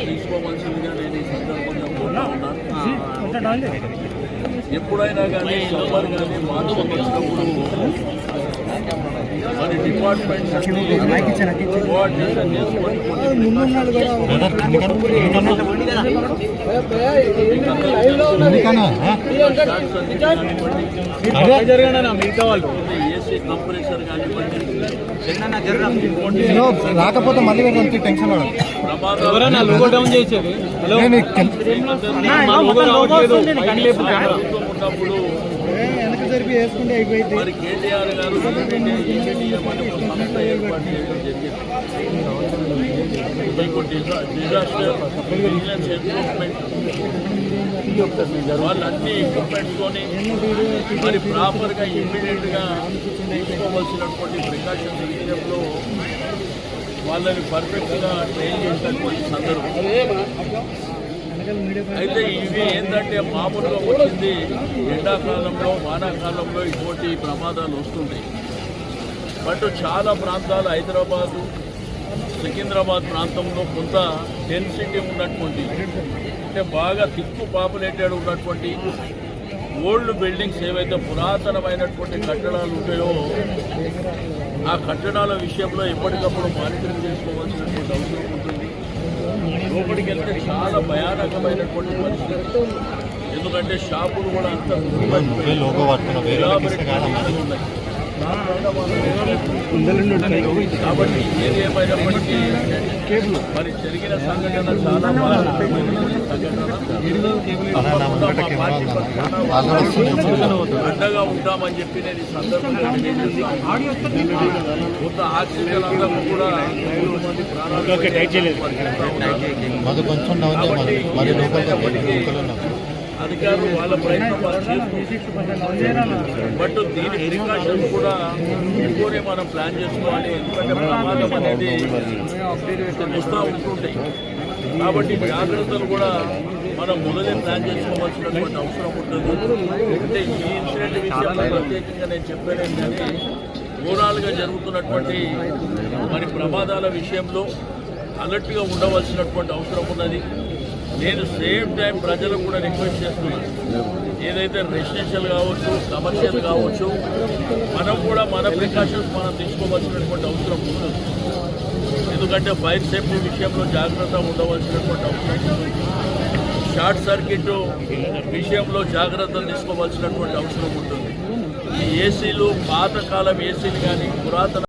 తీసుకోవాల్సిందిగా నేను ఈ సందర్భంగా కోరుతా ఉన్నాను. ఎప్పుడైనా కానీ సమ్మర్ కానీ మాన్సూన్ వచ్చినప్పుడు మన డిపార్ట్మెంట్స్ కోఆర్డినేషన్ చేసుకొని ఏసీ కంప్రెసర్ కానివ్వండి రాకపోతే మళ్ళీ టెన్షన్ ఉన్నప్పుడు మరి కేటీఆర్ గారు సంస్థ ఏర్పాటు చేయడం జరిగింది. మీకు డిజాస్టర్ విజిలెన్స్ ఎన్ఫోర్స్మెంట్ వాళ్ళన్నీ ఎక్విప్మెంట్స్తోని మరి ప్రాపర్గా ఇమ్మీడియట్గా తీసుకోవాల్సినటువంటి ప్రికాషన్స్ విషయంలో వాళ్ళని పర్ఫెక్ట్గా ట్రైన్ చేసినటువంటి సందర్భం. అయితే ఇవి ఏంటంటే మామూలుగా వచ్చింది ఎండాకాలంలో వానాకాలంలో ఇటువంటి ప్రమాదాలు వస్తుంటాయి. బట్ చాలా ప్రాంతాలు హైదరాబాదు సికింద్రాబాద్ ప్రాంతంలో కొంత డెన్సిటీ ఉన్నటువంటి అంటే బాగా థిక్ పాపులేటెడ్ ఉన్నటువంటి ఓల్డ్ బిల్డింగ్స్ ఏవైతే పురాతనమైనటువంటి కట్టడాలు ఉంటాయో ఆ కట్టడాల విషయంలో ఎప్పటికప్పుడు మానిటరింగ్ చేసుకోవాల్సినటువంటి అవసరం ఉంటుంది. లోపలికి వెళ్తే చాలా భయానకమైనటువంటి పరిస్థితి. ఎందుకంటే షాపులు కూడా అంత ఉన్నాయి. కాబట్టి ఏది ఏమైనప్పటికీ మరి జరిగిన సంఘటన చాలా అండగా ఉంటామని చెప్పి నేను ఈ సందర్భంగా కొంత ఆక్సిజన్ అందరూ కూడా అధికారులు వాళ్ళ ప్రయత్నం వాళ్ళు చేస్తున్నారు. బట్ దీని ప్రికాషన్స్ కూడా ఎక్కువనే మనం ప్లాన్ చేసుకోవాలి. ఎందుకంటే ప్రమాదం అనేది వస్తూ ఉంటుంటాయి. కాబట్టి జాగ్రత్తలు కూడా మనం మొదలే ప్లాన్ చేసుకోవాల్సినటువంటి అవసరం ఉంటుంది. అంటే ఈ ఇన్సిడెంట్ విషయంలో ప్రత్యేకంగా నేను చెప్పలేను, కానీ ఓవరాల్గా జరుగుతున్నటువంటి మరి ప్రమాదాల విషయంలో అలర్ట్గా ఉండవలసినటువంటి అవసరం ఉన్నది. నేను సేమ్ టైం ప్రజలకు కూడా రిక్వెస్ట్ చేస్తున్నాను, ఏదైతే రెసిడెన్షియల్ కావచ్చు కమర్షియల్ కావచ్చు మనం కూడా మన ప్రికాషన్స్ మనం తీసుకోవాల్సినటువంటి అవసరం ఉంటుంది. ఎందుకంటే ఫైర్ సేఫ్టీ విషయంలో జాగ్రత్త ఉండవలసినటువంటి అవసరం ఉంటుంది. షార్ట్ సర్క్యూట్ విషయంలో జాగ్రత్తలు తీసుకోవాల్సినటువంటి అవసరం ఉంటుంది. ఈ ఏసీలు పాతకాలం ఏసీలు కానీ పురాతన